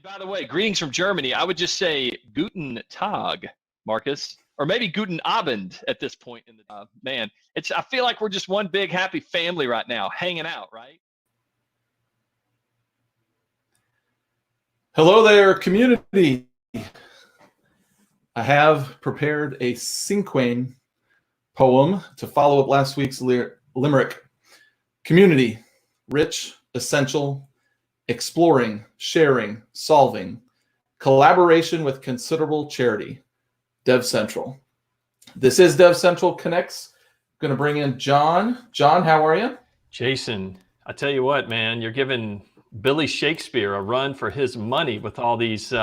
By the way, greetings from Germany. I would just say Guten Tag, Marcus, or maybe Guten Abend at this point in the man. I feel like we're just one big happy family right now, hanging out, right? Hello there, community. I have prepared a cinquain poem to follow up last week's limerick. Community, rich, essential, exploring, sharing, solving, collaboration with considerable charity. DevCentral. This is DevCentral Connects. Going to bring in John. John, how are you? Jason, I tell you what, man, you're giving Billy Shakespeare a run for his money with all these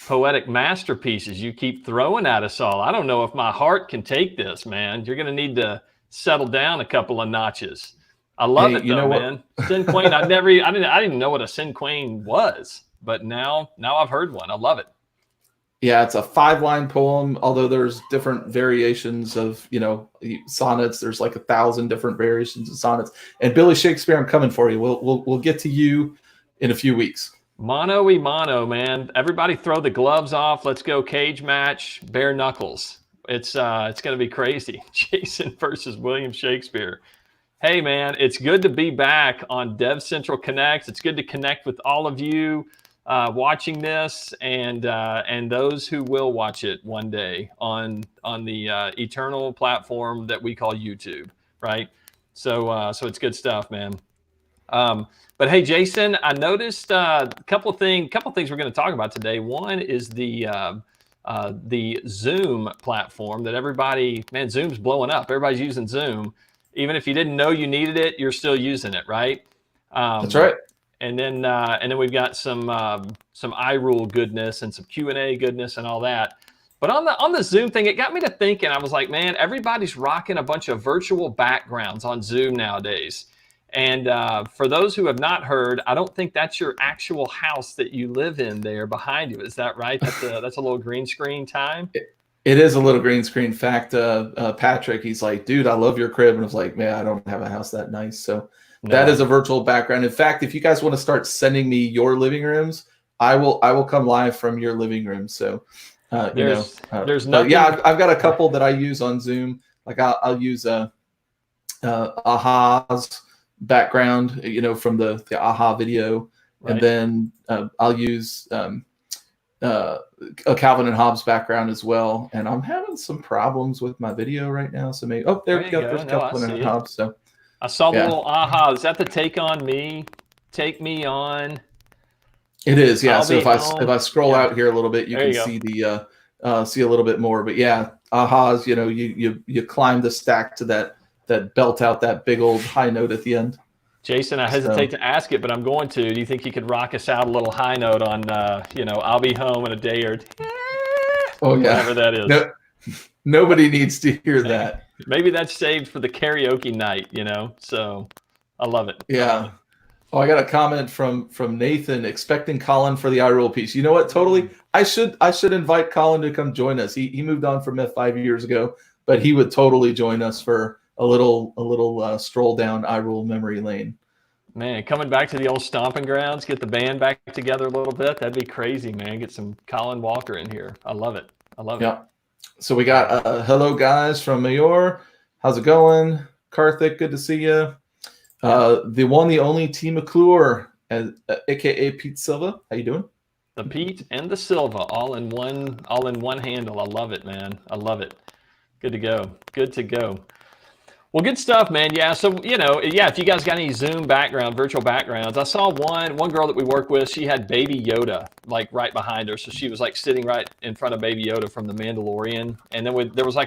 poetic masterpieces you keep throwing at us all. I don't know if my heart can take this, man. You're going to need to settle down a couple of notches. I love it though, man. Cinquain, I didn't know what a cinquain was, but now I've heard one. I love it. Yeah, it's a 5-line poem, although there's different variations of, sonnets. There's like 1,000 different variations of sonnets. And Billy Shakespeare, I'm coming for you. We'll get to you in a few weeks. Mano y mano, man. Everybody throw the gloves off. Let's go cage match, bare knuckles. It's going to be crazy. Jason versus William Shakespeare. Hey, man, it's good to be back on DevCentral Connects. It's good to connect with all of you watching this and those who will watch it one day on the eternal platform that we call YouTube, right? So it's good stuff, man. But hey, Jason, I noticed a couple things we're going to talk about today. One is the Zoom platform that everybody, man, Zoom's blowing up. Everybody's using Zoom. Even if you didn't know you needed it, you're still using it, right? That's right. And then we've got some iRule goodness and some Q&A goodness and all that. But on the Zoom thing, it got me to thinking. I was like, man, everybody's rocking a bunch of virtual backgrounds on Zoom nowadays. And for those who have not heard, I don't think that's your actual house that you live in there behind you. Is that right? That's a little green screen time. It is a little green screen. In fact, Patrick, he's like, dude, I love your crib. And I was like, man, I don't have a house that nice. So that is a virtual background. In fact, if you guys want to start sending me your living rooms, I will come live from your living room. So, there's nothing. Yeah, I've got a couple that I use on Zoom. Like I'll use Aha's background, from the Aha video. Right. And then I'll use a Calvin and Hobbes background as well, and I'm having some problems with my video right now. So maybe there we go. There's Calvin and Hobbes. So I saw the little aha. Is that the take on me? Take me on. It is, yeah. So if I scroll out here a little bit, you can see the see a little bit more. But yeah, ahas. You climb the stack to that belt out that big old high note at the end. Jason, I hesitate to ask it, but I'm going to. Do you think you could rock us out a little high note on, I'll be home in a day or two? Oh, yeah. Whatever that is. Nobody needs to hear that. Maybe that's saved for the karaoke night, So I love it. Yeah. I got a comment from Nathan expecting Colin for the iRule piece. You know what? Totally. I should invite Colin to come join us. He moved on from Myth 5 years ago, but he would totally join us for a little stroll down iRule memory lane. Man, coming back to the old stomping grounds, get the band back together a little bit. That'd be crazy, man. Get some Colin Walker in here. I love it. Yeah. So we got hello guys from Mayor. How's it going? Karthik, good to see you. The one, the only T McClure, aka Pete Silva. How you doing? The Pete and the Silva, all in one handle. I love it, man. I love it. Good to go. Good to go. Well, good stuff, man. Yeah, so, if you guys got any Zoom virtual backgrounds, I saw one girl that we work with, she had Baby Yoda, like, right behind her. So she was, like, sitting right in front of Baby Yoda from The Mandalorian. And then there was a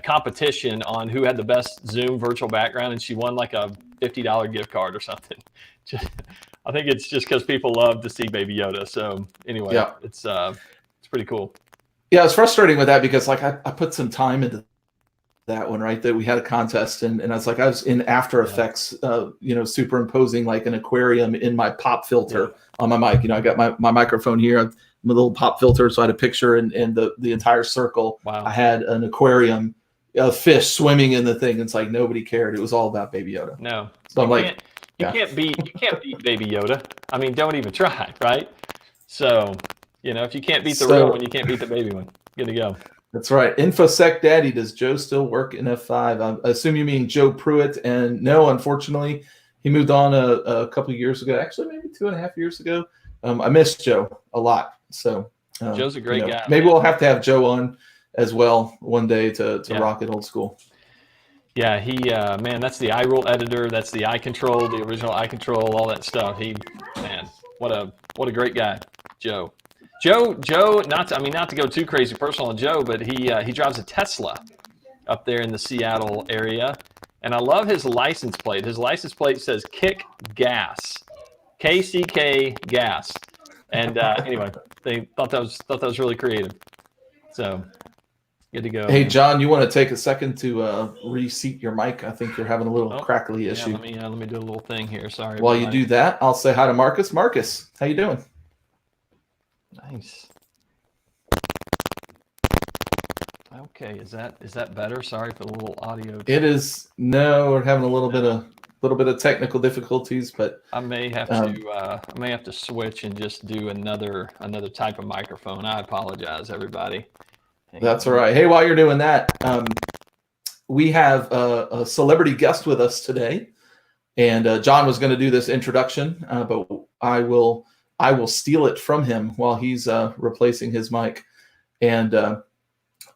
competition on who had the best Zoom virtual background, and she won, like, a $50 gift card or something. I think it's just because people love to see Baby Yoda. So, anyway, yeah. It's pretty cool. Yeah, it's frustrating with that because, like, I put some time into that one, right? That we had a contest and I was in After Effects, superimposing like an aquarium in my pop filter on my mic. I got my microphone here, my little pop filter. So I had a picture and the entire circle. Wow. I had an aquarium, a fish swimming in the thing. It's like nobody cared. It was all about Baby Yoda. No. So I'm like, You can't beat Baby Yoda. I mean, don't even try, right? So, if you can't beat the real one, you can't beat the baby one. Good to go. That's right. InfoSec Daddy, does Joe still work in F5? I assume you mean Joe Pruitt. And no, unfortunately, he moved on a couple of years ago. Actually, maybe 2.5 years ago. I miss Joe a lot. So Joe's a great guy. Maybe we'll have to have Joe on as well one day to rock it old school. Yeah, he that's the iRule editor, that's the iControl, the original iControl, all that stuff. What a great guy, Joe. Joe, not to go too crazy personal on Joe, but he drives a Tesla up there in the Seattle area, and I love his license plate. His license plate says Kick Gas, KCK Gas, and anyway, they thought that was really creative. So. Good to go. Hey, John, you want to take a second to reseat your mic? I think you're having a little crackly issue. Let me do a little thing here. Sorry. While you do that, I'll say hi to Marcus. Marcus, how you doing? Nice. Okay, is that better? Sorry for the little audio. It is. No, we're having a little bit of technical difficulties, but I may have to switch and just do another type of microphone. I apologize, everybody. That's all right. Hey, while you're doing that, we have a celebrity guest with us today, and John was going to do this introduction, but I will steal it from him while he's replacing his mic. And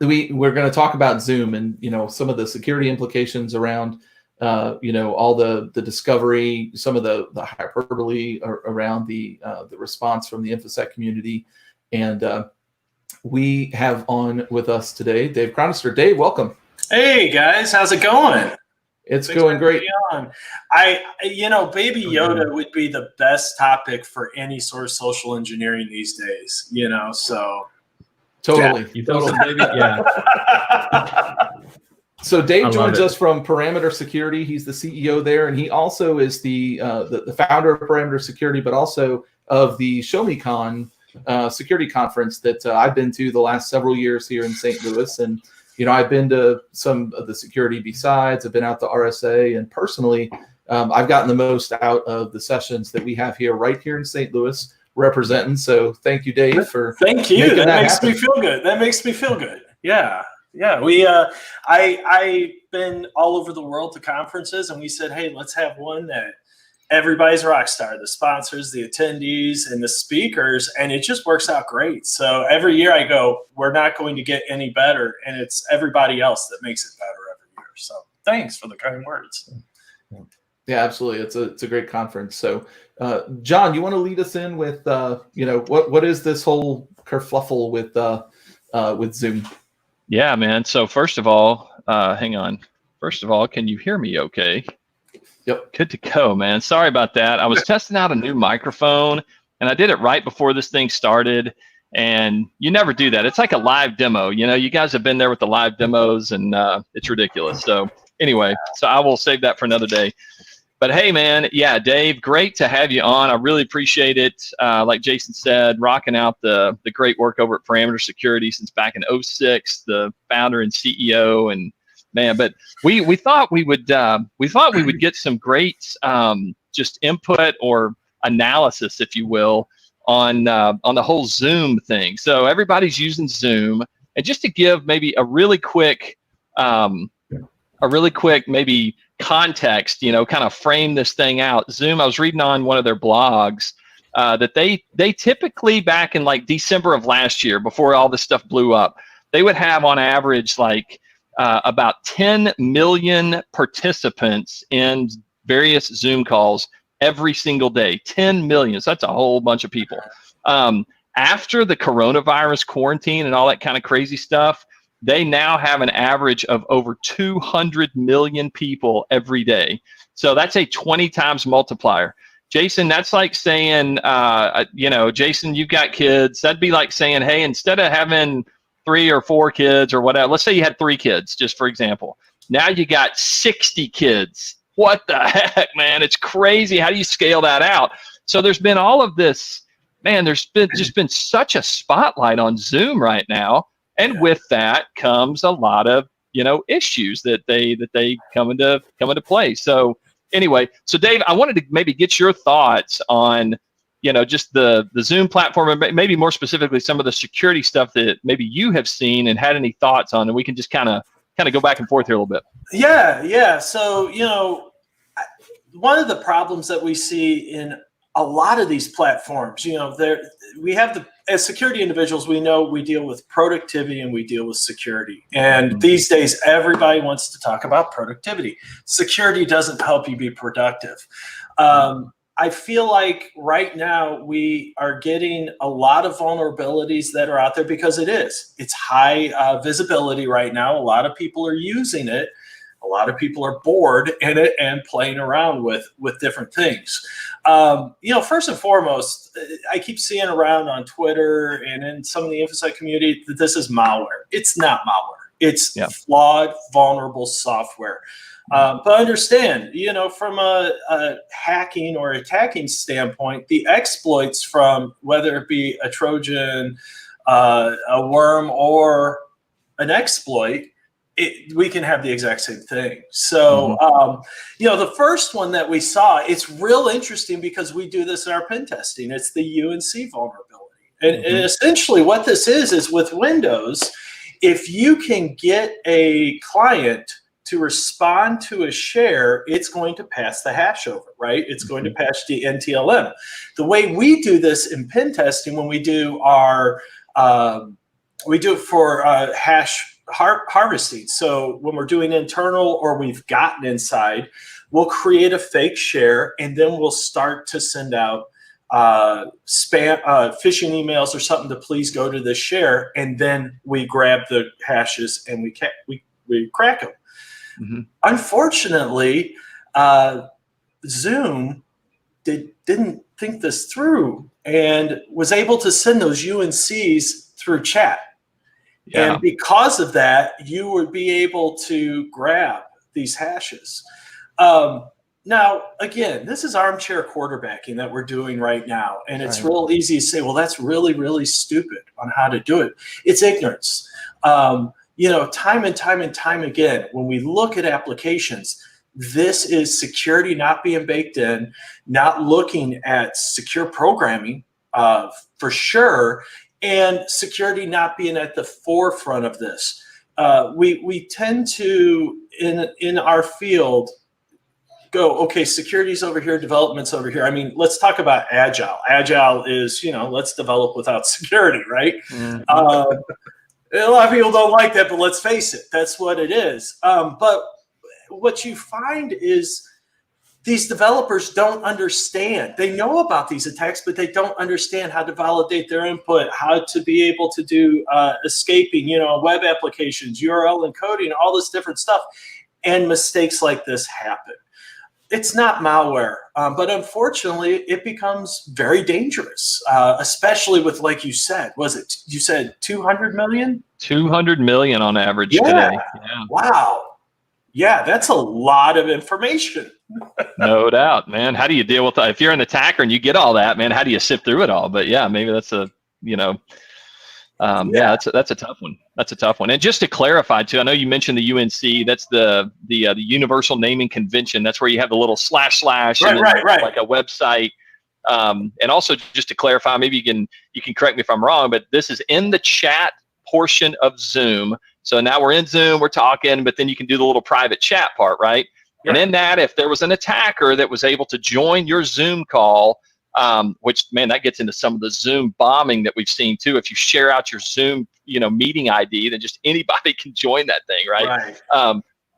we're going to talk about Zoom and some of the security implications around all the discovery, some of the hyperbole around the response from the InfoSec community, and we have on with us today Dave Cronister. Dave, welcome. Hey guys, how's it going? It's going great. Baby Yoda would be the best topic for any sort of social engineering these days. So totally. Yeah. You throw some baby, yeah. So Dave joins us from Parameter Security. He's the CEO there, and he also is the founder of Parameter Security, but also of the ShowMeCon security conference that I've been to the last several years here in St. Louis. And, I've been to some of the security B-sides. I've been out to RSA, and personally, I've gotten the most out of the sessions that we have here right here in St. Louis representing. So thank you, Dave, for thank you. That makes happen. me feel good. That makes me feel good. Yeah. We I've been all over the world to conferences, and we said, hey, let's have one that everybody's a rock star, the sponsors, the attendees, and the speakers, and it just works out great. So every year I go, we're not going to get any better, and it's everybody else that makes it better every year. So thanks for the kind words. Yeah, absolutely. It's a great conference. So, John, you want to lead us in with what is this whole kerfluffle with Zoom? Yeah, man. So first of all, hang on. First of all, can you hear me okay? Yep. Good to go, man. Sorry about that. I was testing out a new microphone, and I did it right before this thing started. And you never do that. It's like a live demo. You guys have been there with the live demos, and it's ridiculous. So anyway, I will save that for another day. But hey, man, yeah, Dave, great to have you on. I really appreciate it. Like Jason said, rocking out the great work over at Parameter Security since back in 2006, the founder and CEO, and man, but we thought we would get some great just input or analysis, if you will, on the whole Zoom thing. So everybody's using Zoom, and just to give maybe a really quick maybe context, kind of frame this thing out. Zoom, I was reading on one of their blogs that they typically, back in like December of last year, before all this stuff blew up, they would have on average like about 10 million participants in various Zoom calls every single day. 10 million. So that's a whole bunch of people. After the coronavirus quarantine and all that kind of crazy stuff, they now have an average of over 200 million people every day. So that's a 20 times multiplier. Jason, that's like saying, Jason, you've got kids. That'd be like saying, hey, instead of having 3 or 4 kids or whatever, let's say you had 3 kids, just for example. Now you got 60 kids. What the heck, man? It's crazy. How do you scale that out? So there's been all of this, man, there's been such a spotlight on Zoom right now. And with that comes a lot of, issues that they come into play. So anyway, so Dave, I wanted to maybe get your thoughts on, just the Zoom platform, and maybe more specifically some of the security stuff that maybe you have seen and had any thoughts on, and we can just kind of go back and forth here a little bit. Yeah. So, one of the problems that we see in a lot of these platforms, we have as security individuals, we know we deal with productivity and we deal with security. And these days, everybody wants to talk about productivity. Security doesn't help you be productive. I feel like right now we are getting a lot of vulnerabilities that are out there because it's high visibility right now. A lot of people are using it. A lot of people are bored in it and playing around with different things. First and foremost, I keep seeing around on Twitter and in some of the InfoSec community that this is malware. It's not malware. It's flawed, vulnerable software. But understand, from a hacking or attacking standpoint, the exploits from whether it be a Trojan, a worm, or an exploit, we can have the exact same thing. So, the first one that we saw, it's real interesting because we do this in our pen testing. It's the UNC vulnerability. And essentially what this is with Windows, if you can get a client to respond to a share, it's going to pass the hash over, right? It's going to pass the NTLM. The way we do this in pen testing, when we do our, we do it for hash harvesting. So when we're doing internal or we've gotten inside, we'll create a fake share and then we'll start to send out spam, phishing emails or something to please go to this share. And then we grab the hashes and we crack them. Unfortunately, Zoom didn't think this through and was able to send those UNCs through chat. Yeah. And because of that, you would be able to grab these hashes. Now, again, this is armchair quarterbacking that we're doing right now. And it's real easy to say, well, that's really, really stupid on how to do it. It's ignorance. Time and time again, when we look at applications, this is security not being baked in, not looking at secure programming for sure, and security not being at the forefront of this. We tend to, in our field, go, okay, security's over here, development's over here. I mean, let's talk about Agile. Agile is, let's develop without security, right? A lot of people don't like that, but let's face it, that's what it is. But what you find is these developers don't understand. They know about these attacks, but they don't understand how to validate their input, how to be able to do escaping, web applications, URL encoding, all this different stuff. And mistakes like this happen. It's not malware, but unfortunately, it becomes very dangerous, especially with, like you said, you said 200 million? 200 million on average today. Yeah. Wow. Yeah, that's a lot of information. No doubt, man. How do you deal with that? If you're an attacker and you get all that, man, how do you sift through it all? But yeah, maybe that's that's a tough one. That's a tough one. And just to clarify too, I know you mentioned the UNC. That's the Universal Naming Convention. That's where you have the little / and then like a website. And also just to clarify, maybe you can correct me if I'm wrong, but this is in the chat portion of Zoom. So now we're in Zoom, we're talking, but then you can do the little private chat part, right? Yeah. And in that, if there was an attacker that was able to join your Zoom call, which, man, that gets into some of the Zoom bombing that we've seen too. If you share out your Zoom, meeting ID, then just anybody can join that thing, right?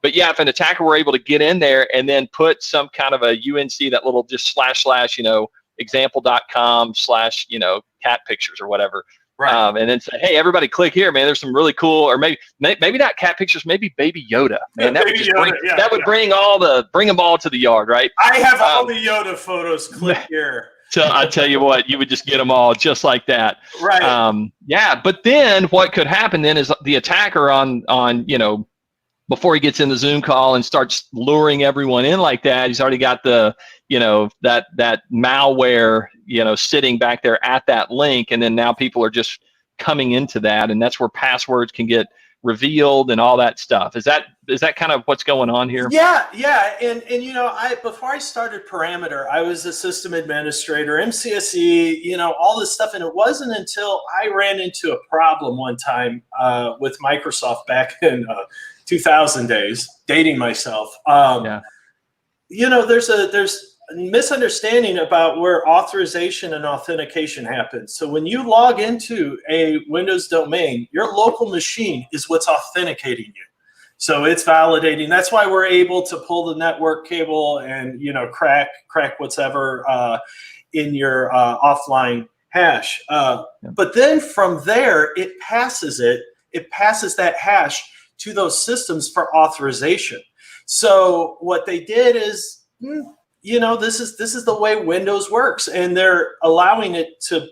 But yeah, if an attacker were able to get in there and then put some kind of a UNC, that little just / example.com / cat pictures or whatever. Right. And then say, hey, everybody click here, man. There's some really cool, or maybe not cat pictures, maybe Baby Yoda. Man, that would just bring them all to the yard, right? I have all the Yoda photos. Click here. So I tell you what, you would just get them all just like that. Right. But then what could happen then is the attacker on before he gets in the Zoom call and starts luring everyone in like that, he's already got the, that malware, sitting back there at that link. And then now people are just coming into that. And that's where passwords can get revealed and all that stuff. Is that kind of what's going on here? Yeah. And before I started Parameter, I was a system administrator, MCSE, all this stuff. And it wasn't until I ran into a problem one time with Microsoft back in 2000 days, dating myself. There's a misunderstanding about where authorization and authentication happens. So when you log into a Windows domain, your local machine is what's authenticating you. So it's validating. That's why we're able to pull the network cable and crack whatever in your offline hash. But then from there, it passes that hash to those systems for authorization. So what they did is, this is the way Windows works, and they're allowing it to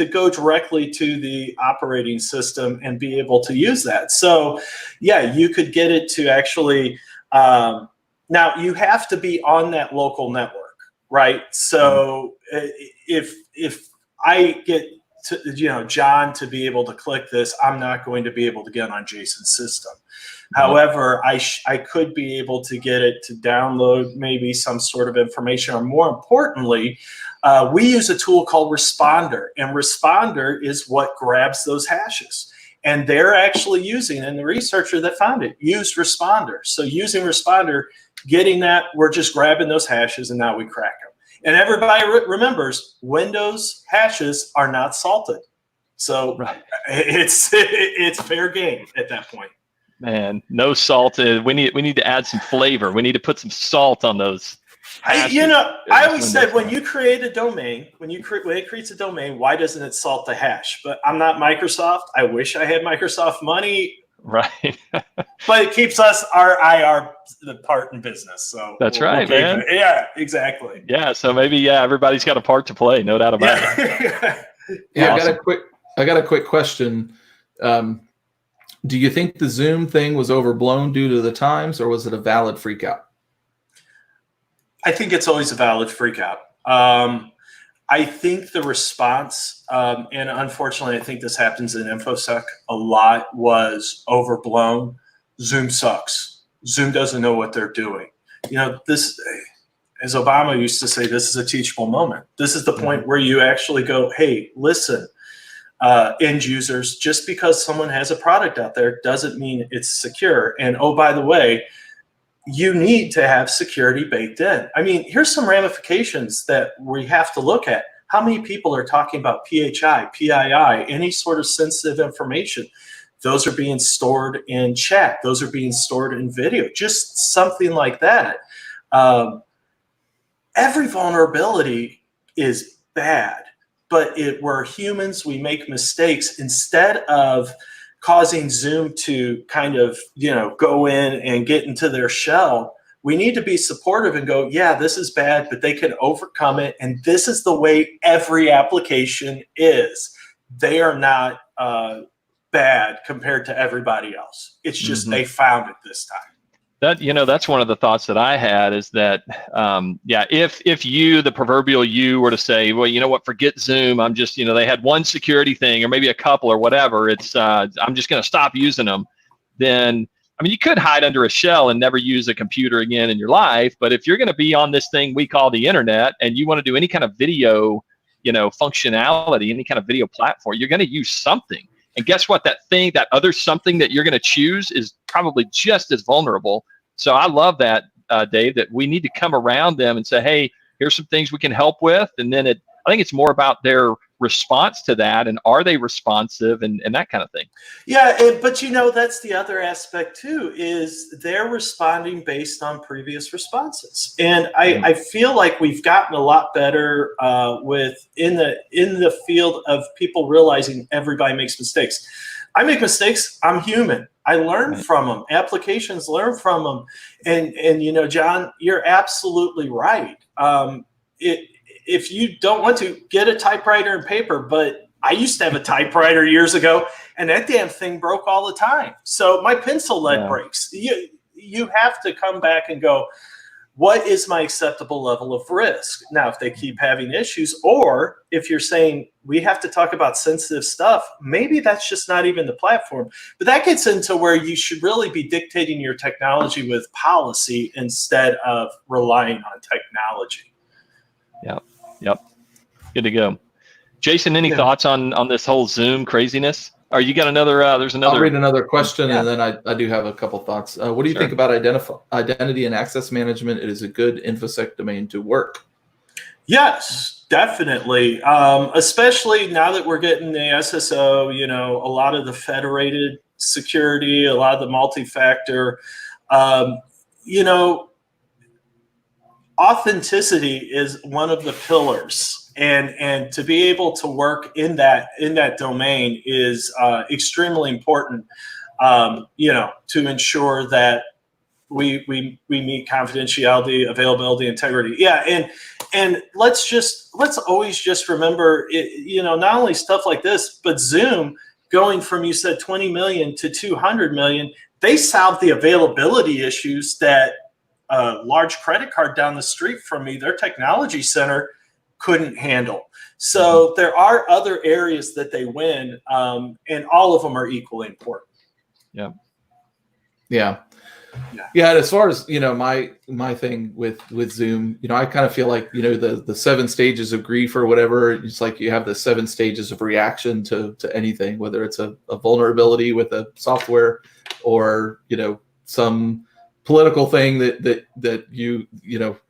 go directly to the operating system and be able to use that. So, yeah, you could get it to actually. Now you have to be on that local network, right? So if I get John to be able to click this, I'm not going to be able to get on Jason's system. However, I could be able to get it to download maybe some sort of information, or more importantly, we use a tool called Responder, and Responder is what grabs those hashes. And they're actually using, and the researcher that found it used Responder. So using Responder, getting that, we're just grabbing those hashes, and now we crack them. And everybody remembers, Windows hashes are not salted. So it's fair game at that point. Man, no salt. We need to add some flavor. We need to put some salt on those hashes. I always said, when you create a domain, when it creates a domain, why doesn't it salt the hash? But I'm not Microsoft. I wish I had Microsoft money. Right. But it keeps us our IR the part in business. So that's right, man. Yeah, exactly. Yeah. So maybe everybody's got a part to play. No doubt about it. Yeah, awesome. I got a quick question. Do you think the Zoom thing was overblown due to the times, or was it a valid freak out? I think it's always a valid freak out. I think the response, and unfortunately, I think this happens in InfoSec a lot, was overblown. Zoom sucks. Zoom doesn't know what they're doing. This, as Obama used to say, this is a teachable moment. This is the point where you actually go, hey, listen, end users, just because someone has a product out there doesn't mean it's secure. And oh, by the way, you need to have security baked in. I mean, here's some ramifications that we have to look at. How many people are talking about PHI, PII, any sort of sensitive information? Those are being stored in chat. Those are being stored in video, just something like that. Every vulnerability is bad, but we're humans. We make mistakes. Instead of causing Zoom to kind of, go in and get into their shell, we need to be supportive and go, yeah, this is bad, but they can overcome it. And this is the way every application is. They are not bad compared to everybody else. It's just they found it this time. That's one of the thoughts that I had, is that, if you, the proverbial you, were to say, well, you know what, forget Zoom. I'm just, they had one security thing or maybe a couple or whatever. It's, I'm just going to stop using them. Then, I mean, you could hide under a shell and never use a computer again in your life. But if you're going to be on this thing we call the internet, and you want to do any kind of video, functionality, any kind of video platform, you're going to use something. And guess what? That other something that you're going to choose is probably just as vulnerable. So I love that, Dave, that we need to come around them and say, hey, here's some things we can help with. And then I think it's more about their response to that, and are they responsive, and that kind of thing. Yeah, but that's the other aspect too, is they're responding based on previous responses. And I feel like we've gotten a lot better in the field of people realizing everybody makes mistakes. I make mistakes. I'm human. I learn from them. Applications learn from them. And John, you're absolutely right. If you don't want to, get a typewriter and paper, but I used to have a typewriter years ago, and that damn thing broke all the time. So my pencil lead breaks. You have to come back and go, what is my acceptable level of risk? Now, if they keep having issues, or if you're saying we have to talk about sensitive stuff, maybe that's just not even the platform. But that gets into where you should really be dictating your technology with policy instead of relying on technology. Yep. Good to go. Jason, any thoughts on this whole Zoom craziness? Or you got another? There's another. I'll read another question, and then I do have a couple thoughts. What do you think about identity and access management? It is a good InfoSec domain to work. Yes, definitely. Especially now that we're getting the SSO, a lot of the federated security, a lot of the multi-factor, authenticity is one of the pillars. And to be able to work in that domain is extremely important, to ensure that we meet confidentiality, availability, integrity. Yeah, and let's always just remember, not only stuff like this, but Zoom going from, you said 20 million to 200 million, they solved the availability issues that a large credit card down the street from me, their technology center, couldn't handle. So there are other areas that they win, and all of them are equally important. Yeah. And as far as my thing with Zoom, I kind of feel like the 7 stages of grief or whatever. It's like you have the 7 stages of reaction to anything, whether it's a vulnerability with a software or some political thing that you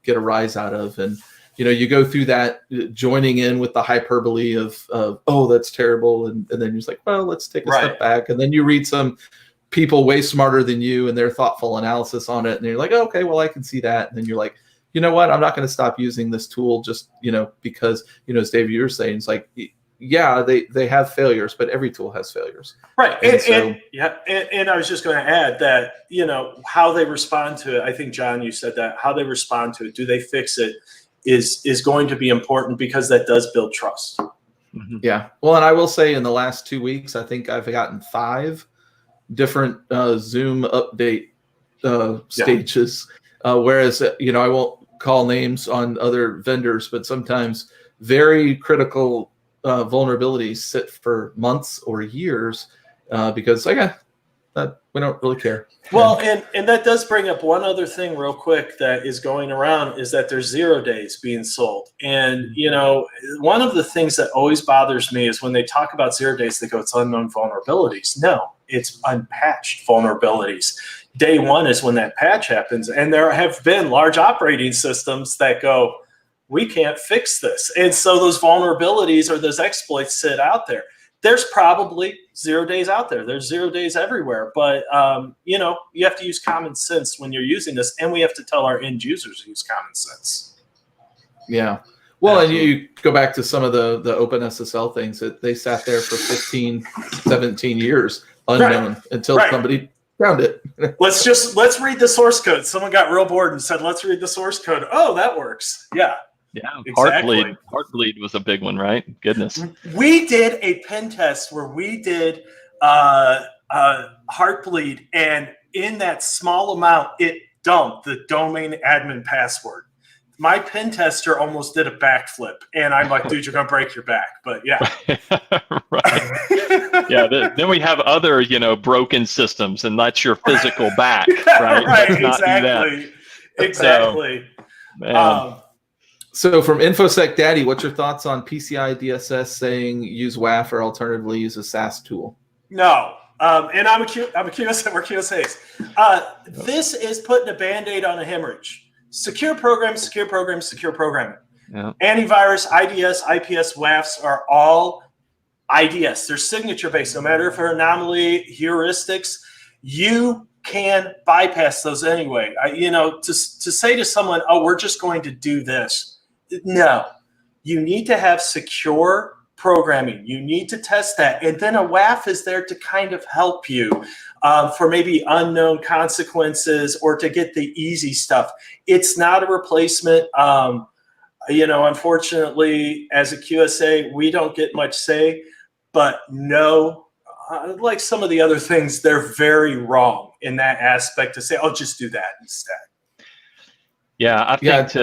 get a rise out of. And you go through that, joining in with the hyperbole of oh, that's terrible, and then you're just like, well, let's take a step back, and then you read some people way smarter than you and their thoughtful analysis on it, and you're like, oh, okay, well, I can see that, and then you're like, you know what, I'm not going to stop using this tool just because as Dave, you were saying, it's like, yeah, they have failures, but every tool has failures, right? And I was just going to add that how they respond to it. I think, John, you said that how they respond to it. Do they fix it? Is going to be important, because that does build trust. Yeah. Well, and I will say in the last 2 weeks, I think I've gotten 5 different Zoom update stages. Whereas, I won't call names on other vendors, but sometimes very critical vulnerabilities sit for months or years because we don't really care. Well, and that does bring up one other thing real quick that is going around, is that there's 0 days being sold. And, one of the things that always bothers me is when they talk about 0 days, they go, it's unknown vulnerabilities. No, it's unpatched vulnerabilities. Day 1 is when that patch happens. And there have been large operating systems that go, we can't fix this. And so those vulnerabilities or those exploits sit out there. There's probably 0 days out there. There's 0 days everywhere. But, you have to use common sense when you're using this. And we have to tell our end users to use common sense. Yeah. Well, absolutely. And you go back to some of the OpenSSL things that they sat there for 15, 17 years unknown until somebody found it. Let's read the source code. Someone got real bored and said, let's read the source code. Oh, that works. Yeah. Yeah, exactly. Heartbleed was a big one, right? Goodness. We did a pen test where we did Heartbleed, and in that small amount, it dumped the domain admin password. My pen tester almost did a backflip, and I'm like, dude, you're going to break your back. But yeah. Right. Yeah, then we have other, broken systems, and that's your physical back, right? Right, exactly. Exactly. So from InfoSec Daddy, what's your thoughts on PCI DSS saying use WAF or alternatively use a SaaS tool? No. And I'm a QSA, we're QSAs. This is putting a Band-Aid on a hemorrhage. Secure programs, secure programs, secure programming. Yeah. Antivirus, IDS, IPS, WAFs are all IDS. They're signature-based. No matter if they're anomaly, heuristics, you can bypass those anyway. To say to someone, oh, we're just going to do this. No. You need to have secure programming. You need to test that. And then a WAF is there to kind of help you for maybe unknown consequences or to get the easy stuff. It's not a replacement. Unfortunately, as a QSA, we don't get much say, but no, like some of the other things, they're very wrong in that aspect to say, oh, just do that instead. Yeah, I think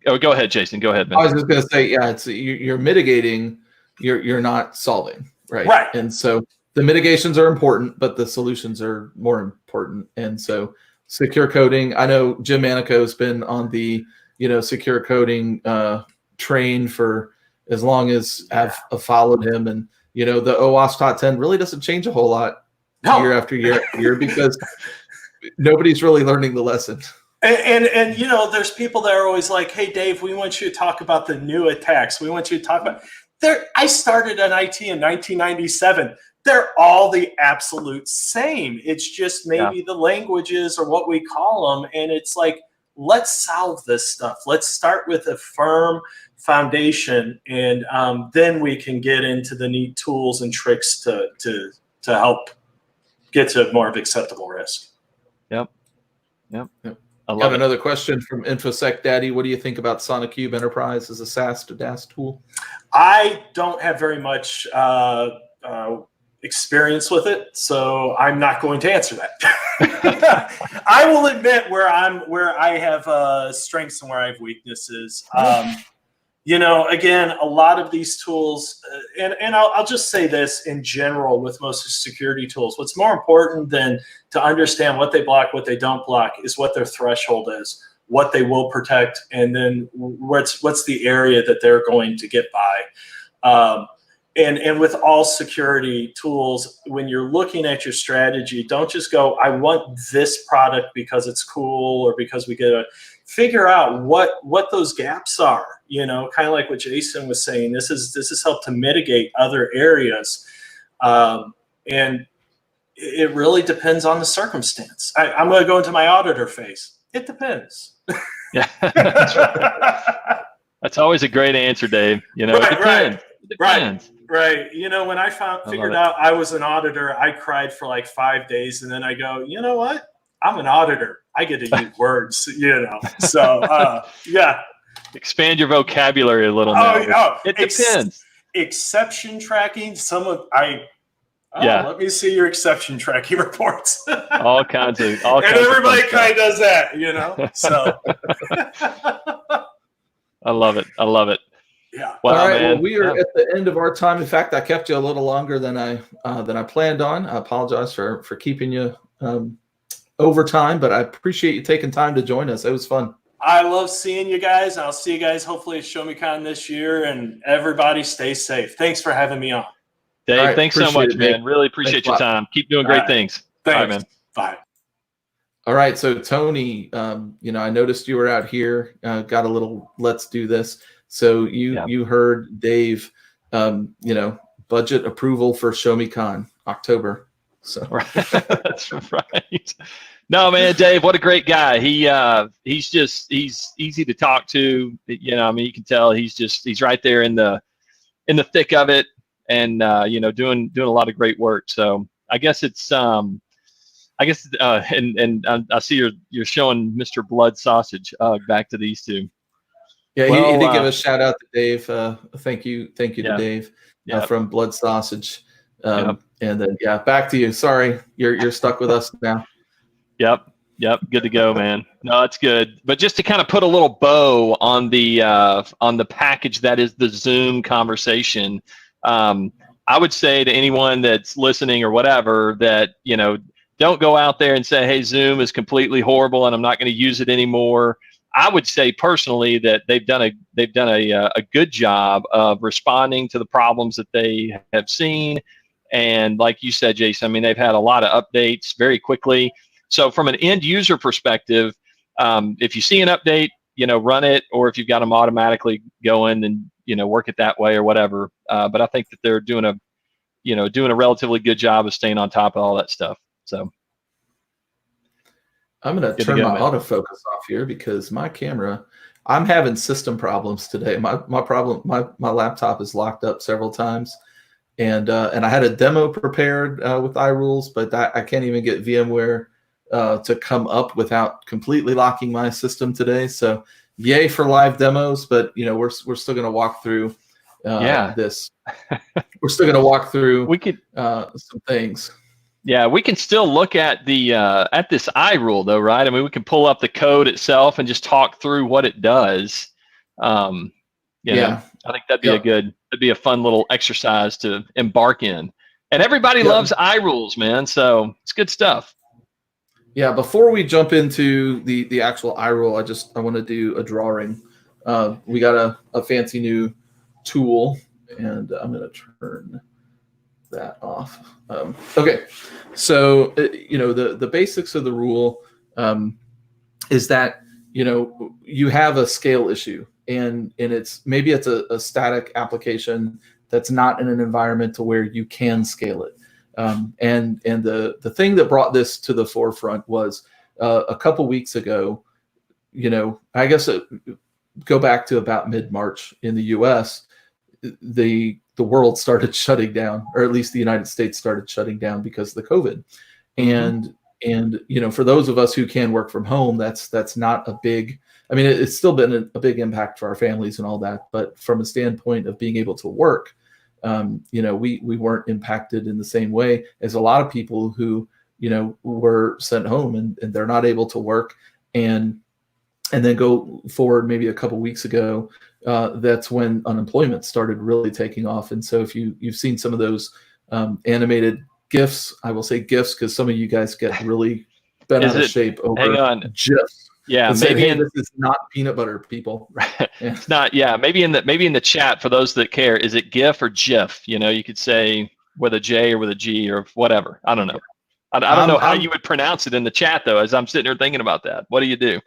Oh, go ahead, Jason. Go ahead, man. I was just going to say, it's you're mitigating, you're not solving, right? Right. And so the mitigations are important, but the solutions are more important. And so secure coding, I know Jim Manico has been on the secure coding train for as long as I've followed him, and the OWASP top 10 really doesn't change a whole lot year after year after year because nobody's really learning the lesson. And there's people that are always like, hey, Dave, we want you to talk about the new attacks. We want you to talk about I started in IT in 1997. They're all the absolute same. It's just maybe the languages or what we call them. And it's like, let's solve this stuff. Let's start with a firm foundation, and then we can get into the neat tools and tricks to help get to more of acceptable risk. Yep. I got another question from InfoSec Daddy. What do you think about SoniCube Enterprise as a SaaS to DaaS tool? I don't have very much experience with it, so I'm not going to answer that. I will admit where I have strengths and where I have weaknesses. Again, a lot of these tools, and I'll just say this in general with most security tools, what's more important than to understand what they block, what they don't block, is what their threshold is, what they will protect, and then what's the area that they're going to get by. And with all security tools, when you're looking at your strategy, don't just go, I want this product because it's cool or because we get a figure out what those gaps are, kind of like what Jason was saying. This is helped to mitigate other areas. And it really depends on the circumstance. I'm going to go into my auditor phase. It depends. Yeah, that's right. That's always a great answer, Dave. It depends. Right. It depends. Right. When I figured out I was an auditor, I cried for like 5 days, and then I go, you know what? I'm an auditor. I get to use words, So, yeah. Expand your vocabulary a little now. It depends. Exception tracking. Let me see your exception tracking reports. all kinds of. And everybody kind of does that, So. I love it. Yeah. Well, all right. Man. Well, we are at the end of our time. In fact, I kept you a little longer than I planned on. I apologize for keeping you over time, but I appreciate you taking time to join us. It was fun. I love seeing you guys. I'll see you guys hopefully at ShowMeCon this year, and everybody stay safe. Thanks for havhaving me on. Dave, thanks so much, man. Really appreciate your time. Keep doing great things. Thanks. All right, man. Bye. All right. So Tony, I noticed you were out here, got a little, let's do this. So you heard Dave, budget approval for ShowMeCon October. So that's right. No, man, Dave, what a great guy. He's easy to talk to. You can tell he's right there in the thick of it, and doing a lot of great work. So I guess it's and I see you're showing Mr. Blood Sausage back to these two. Yeah, he did give a shout out to Dave. Thank you to Dave from Blood Sausage. And then back to you. Sorry, you're stuck with us now. Yep. Good to go, man. No, that's good. But just to kind of put a little bow on the package that is the Zoom conversation, I would say to anyone that's listening or whatever that don't go out there and say, hey, Zoom is completely horrible and I'm not going to use it anymore. I would say personally that they've done a good job of responding to the problems that they have seen. And like you said, Jason, they've had a lot of updates very quickly. So from an end user perspective, if you see an update, run it, or if you've got them automatically going, then work it that way or whatever. But I think that they're doing a relatively good job of staying on top of all that stuff. So I'm going to turn my autofocus off here because my camera, I'm having system problems today. My laptop is locked up several times. And I had a demo prepared with iRules, but I can't even get VMware to come up without completely locking my system today. So yay for live demos, but we're still going to walk through this. We're still going to walk through some things. Yeah, we can still look at the at this iRule though, right? I mean, we can pull up the code itself and just talk through what it does. You know, I think that'd be a fun little exercise to embark in. And everybody loves iRules, man. So it's good stuff. Yeah, before we jump into the actual iRule, I want to do a drawing. We got a fancy new tool, and I'm going to turn that off. Okay, so the basics of the rule is that you have a scale issue, and it's a static application that's not in an environment to where you can scale it. And the thing that brought this to the forefront was a couple weeks ago. I guess go back to about mid-March in the U.S. The world started shutting down, or at least the United States started shutting down because of the COVID. And for those of us who can work from home, that's not a big. I mean, it's still been a big impact for our families and all that. But from a standpoint of being able to work, we weren't impacted in the same way as a lot of people who were sent home and they're not able to work. And then go forward maybe a couple weeks ago, that's when unemployment started really taking off. And so if you've seen some of those animated GIFs, I will say GIFs because some of you guys get really bent out of shape over GIFs. Yeah, maybe this is not peanut butter, people. Right. It's not. Yeah, maybe in the chat for those that care, is it GIF or GIF? You could say with a J or with a G or whatever. I don't know. I don't know how you would pronounce it in the chat though. As I'm sitting here thinking about that, what do you do?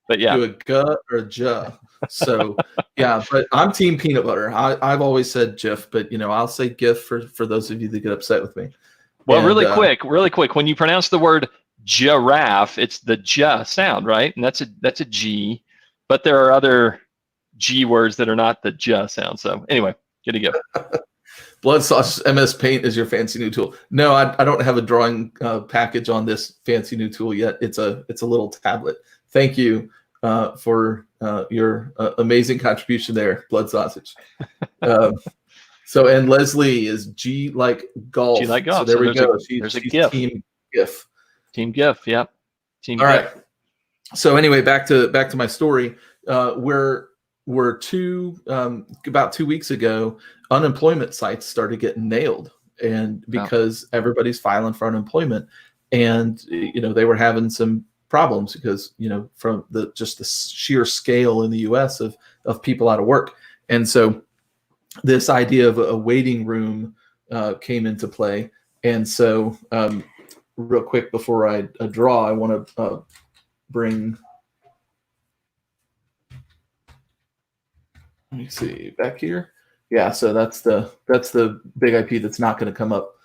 But yeah, do a G or a J. So yeah, but I'm team peanut butter. I've always said GIF, but I'll say GIF for those of you that get upset with me. Well, really quick. When you pronounce the word giraffe, it's the J sound, right? And that's a G, but there are other G words that are not the J sound. So anyway, good to go. Blood Sauce MS Paint is your fancy new tool. No, I don't have a drawing package on this fancy new tool yet. It's a little tablet. Thank you for your amazing contribution there, Blood Sausage. And Leslie is G like golf. G like golf. So there we go. There's a she's GIF. Team GIF. Team GIF. Yeah. Team All GIF. right. So anyway, back to my story. We're about 2 weeks ago, unemployment sites started getting nailed, and because everybody's filing for unemployment, and they were having some problems because from the sheer scale in the U.S. of people out of work, and so this idea of a waiting room came into play. And so real quick before I draw, I want to bring. Let me see back here. Yeah, so that's the big IP that's not going to come up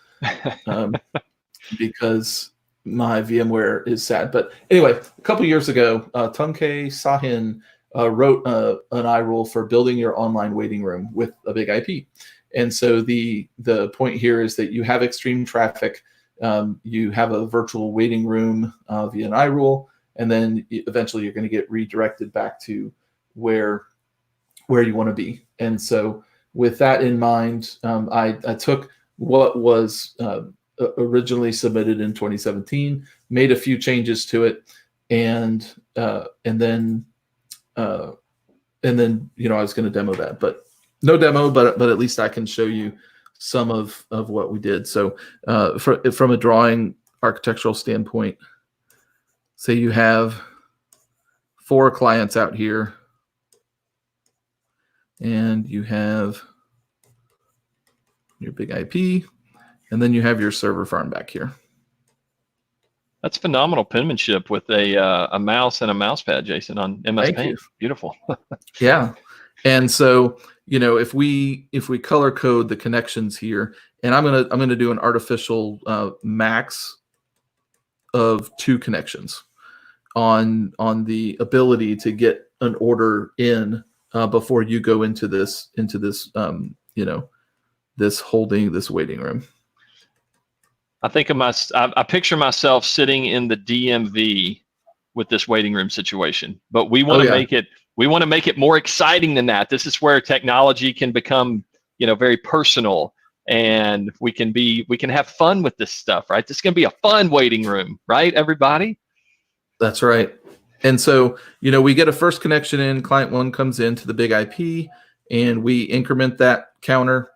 because my VMware is sad. But anyway, a couple years ago, Tunke Sahin wrote an iRule for building your online waiting room with a big IP. And so the point here is that you have extreme traffic, you have a virtual waiting room via an iRule, and then eventually you're going to get redirected back to where you want to be. And so with that in mind, I took what was originally submitted in 2017, made a few changes to it, and then I was going to demo that, but no demo, but at least I can show you some of what we did. So from a drawing architectural standpoint, say you have 4 clients out here, and you have your big IP, and then you have your server farm back here. That's phenomenal penmanship with a mouse and a mouse pad, Jason, on MS Thank Paint. you. Beautiful. Yeah, and so if we color code the connections here, and I'm gonna do an artificial max of 2 connections on the ability to get an order in before you go into this this waiting room. I think I picture myself sitting in the DMV with this waiting room situation, but we want to make it. We want to make it more exciting than that. This is where technology can become, very personal. and we can have fun with this stuff, right? This is going to be a fun waiting room, right, everybody? That's right. And so, we get a first connection in, client 1 comes into the big IP, and we increment that counter.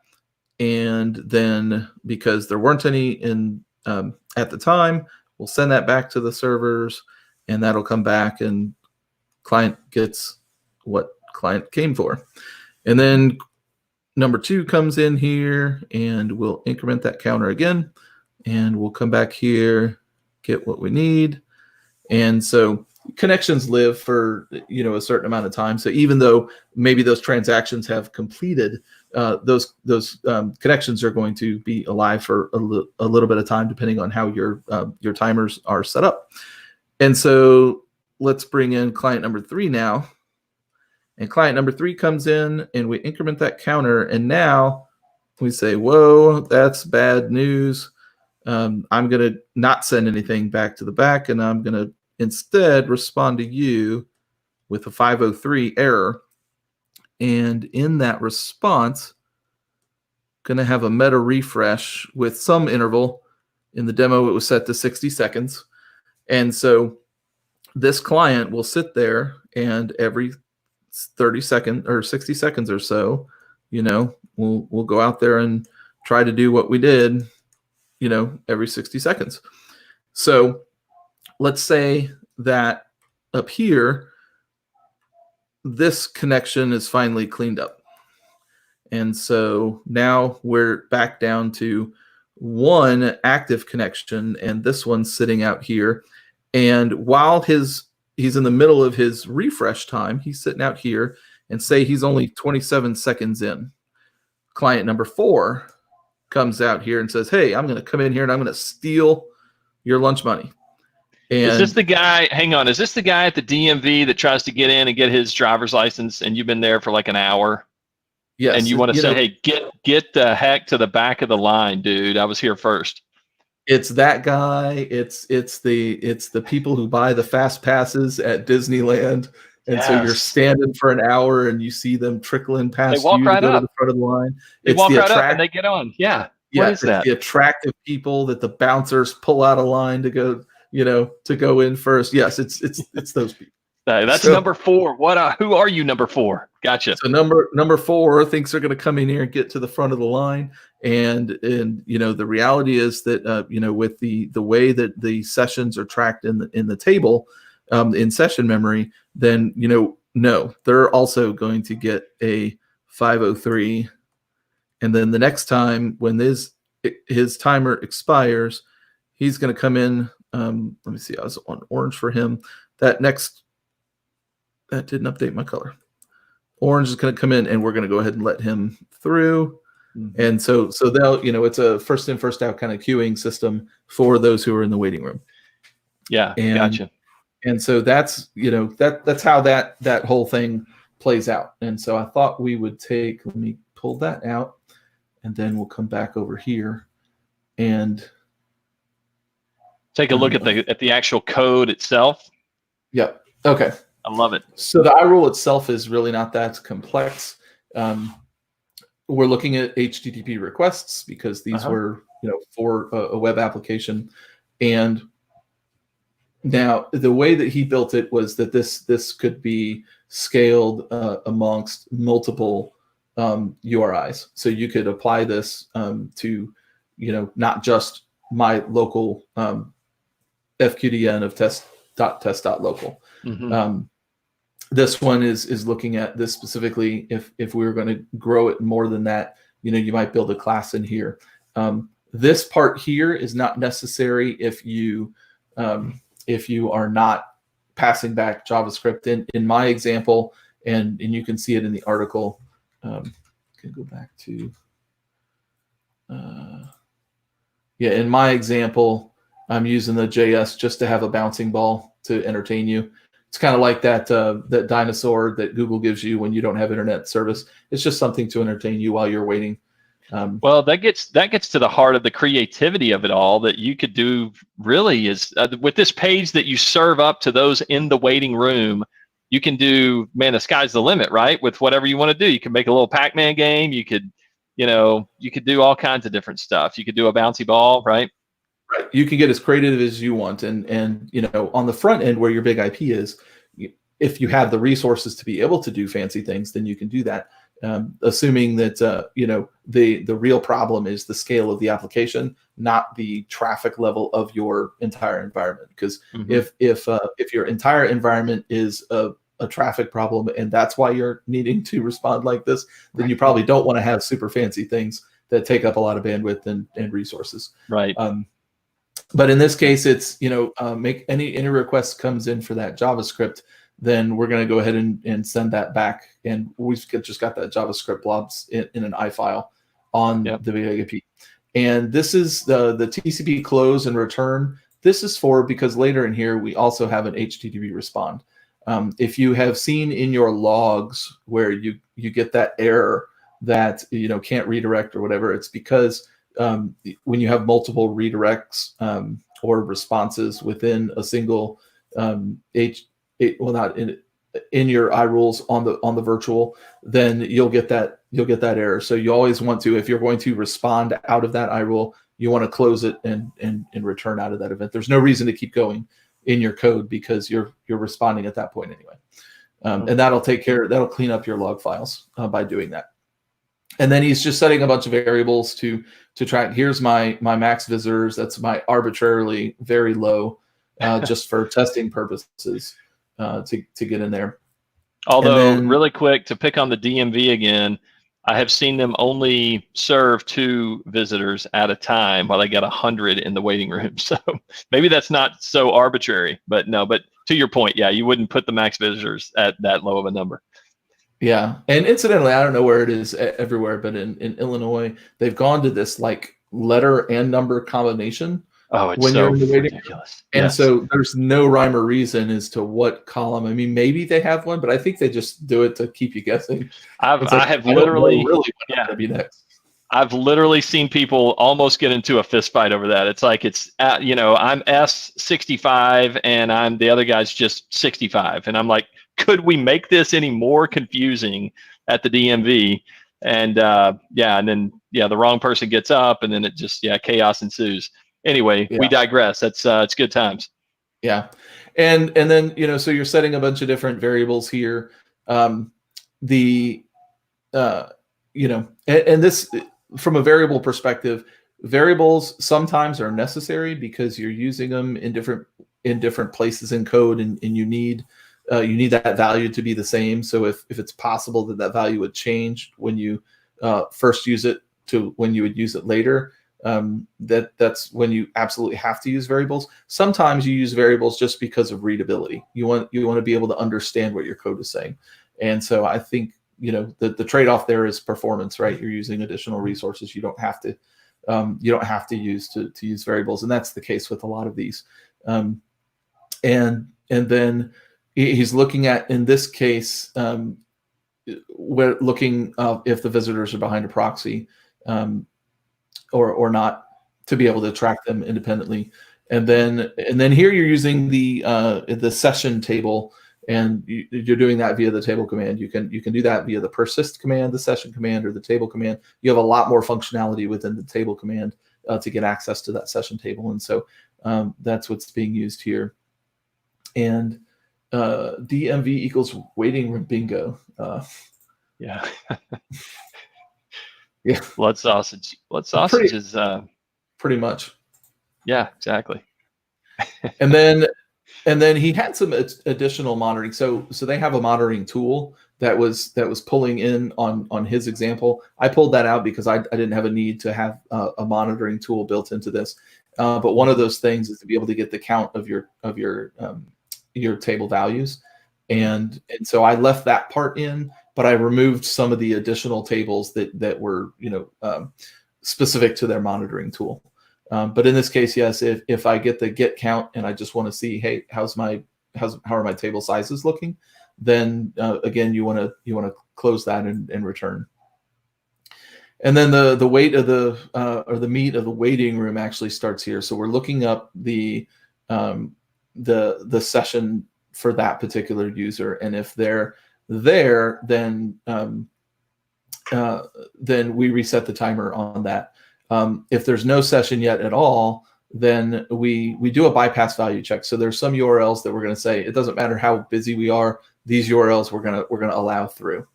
And then because there weren't any in at the time, we'll send that back to the servers, and that'll come back, and client gets what client came for. And then number 2 comes in here, and we'll increment that counter again, and we'll come back here, get what we need. And so connections live for a certain amount of time. So even though maybe those transactions have completed, those connections are going to be alive for a little bit of time, depending on how your timers are set up. And so let's bring in client number 3 now. And client number 3 comes in, and we increment that counter, and now we say, whoa, that's bad news. I'm going to not send anything back to the back, and I'm going to instead respond to you with a 503 error. And in that response, going to have a meta refresh with some interval. In the demo, it was set to 60 seconds. And so this client will sit there, and every 30 seconds or 60 seconds or so, we'll go out there and try to do what we did, every 60 seconds. So let's say that up here, this connection is finally cleaned up. And so now we're back down to 1 active connection, and this one's sitting out here. And while he's in the middle of his refresh time, he's sitting out here, and say he's only 27 seconds in. Client number 4 comes out here and says, hey, I'm going to come in here and I'm going to steal your lunch money. And is this the guy, hang on, is this the guy at the DMV that tries to get in and get his driver's license, and you've been there for like an hour? Yes. And you want to say, hey, get the heck to the back of the line, dude. I was here first. It's that guy. It's the people who buy the fast passes at Disneyland. And so you're standing for an hour, and you see them trickling past you right to go up. to the front of the line. They walk right up and they get on. Yeah. What is that? The attractive people that the bouncers pull out of line to go, to go in first. Yes, it's those people. That's number 4. Who are you, number 4? Gotcha. So number 4 thinks they're going to come in here and get to the front of the line, and the reality is that with the way that the sessions are tracked in the table in session memory, then no, they're also going to get a 503, and then the next time when his timer expires, he's going to come in. Let me see. I was on orange for him. That didn't update my color. Orange is going to come in, and we're going to go ahead and let him through. Mm-hmm. And so they'll, it's a first in, first out kind of queuing system for those who are in the waiting room. Yeah, gotcha. And so that's, that's how that whole thing plays out. And so I thought we would let me pull that out, and then we'll come back over here and take a look at the actual code itself. Yep. Okay. I love it. So the iRule itself is really not that complex. We're looking at HTTP requests because these were, for a web application. And now the way that he built it was that this could be scaled amongst multiple URIs. So you could apply this to, not just my local FQDN of test.test.local. Mm-hmm. This one is looking at this specifically. If we were going to grow it more than that, you might build a class in here. This part here is not necessary if you are not passing back JavaScript. In my example, and you can see it in the article. Can go back to in my example, I'm using the JS just to have a bouncing ball to entertain you. It's kind of like that dinosaur that Google gives you when you don't have internet service. It's just something to entertain you while you're waiting. Well, that gets to the heart of the creativity of it all. That you could do really is with this page that you serve up to those in the waiting room. You can do, man, the sky's the limit, right? With whatever you want to do. You can make a little Pac-Man game. You could You could do all kinds of different stuff. You could do a bouncy ball, right? Right. You can get as creative as you want, and on the front end where your big IP is, if you have the resources to be able to do fancy things, then you can do that. Assuming that the real problem is the scale of the application, not the traffic level of your entire environment. Because if your entire environment is a traffic problem, and that's why you're needing to respond like this, then you probably don't want to have super fancy things that take up a lot of bandwidth and resources. Right. But in this case, it's make any request comes in for that JavaScript, then we're going to go ahead and send that back, and we've just got that JavaScript blobs in an I file on the big IP. And this is the TCP close and return. This is because later in here we also have an HTTP respond. If you have seen in your logs where you get that error that can't redirect or whatever, it's because when you have multiple redirects or responses within a single not in your iRules on the virtual, then you'll get that error. So you always want to, if you're going to respond out of that iRule, you want to close it and return out of that event. There's no reason to keep going in your code because you're responding at that point anyway. And that'll clean up your log files by doing that. And then he's just setting a bunch of variables to track. Here's my max visitors. That's my arbitrarily very low, just for testing purposes, to get in there. Although, really quick, to pick on the DMV again, I have seen them only serve 2 visitors at a time while they got 100 in the waiting room. So maybe that's not so arbitrary, but to your point, yeah, you wouldn't put the max visitors at that low of a number. Yeah, and incidentally, I don't know where it is everywhere, but in Illinois, they've gone to this like letter and number combination. Oh, it's so ridiculous. And so there's no rhyme or reason as to what column. I mean, maybe they have one, but I think they just do it to keep you guessing. I've literally seen people almost get into a fist fight over that. It's like I'm S65 and the other guy's just 65, and I'm like, could we make this any more confusing at the DMV? And and then the wrong person gets up, and then it just chaos ensues. Anyway, we digress. It's good times. Yeah, and then so you're setting a bunch of different variables here. And this, from a variable perspective, variables sometimes are necessary because you're using them in different places in code, and you need that value to be the same. So if it's possible that value would change when you first use it to when you would use it later, that's when you absolutely have to use variables. Sometimes you use variables just because of readability. You want to be able to understand what your code is saying. And so I think the trade-off there is performance, right? You're using additional resources. You don't have to use to use variables, and that's the case with a lot of these. And then he's looking at, in this case, we're looking if the visitors are behind a proxy or not, to be able to track them independently. And then here you're using the session table, and you're doing that via the table command. You can do that via the persist command, the session command, or the table command. You have a lot more functionality within the table command to get access to that session table, and so that's what's being used here. And DMV equals waiting room bingo. Yeah. Yeah. Blood sausage is pretty much. Yeah, exactly. And then he had some additional monitoring. So they have a monitoring tool that was pulling in on his example. I pulled that out because I didn't have a need to have a monitoring tool built into this. But one of those things is to be able to get the count of your table values, and so I left that part in, but I removed some of the additional tables that were specific to their monitoring tool. But in this case, yes, if I get the get count and I just want to see, hey, how are my table sizes looking, then again, you want to close that and return. And then the weight of or the meat of the waiting room actually starts here. So we're looking up the session for that particular user, and if they're there, then then we reset the timer on that. If there's no session yet at all, then we do a bypass value check. So there's some URLs that we're going to say it doesn't matter how busy we are. These URLs we're gonna allow through.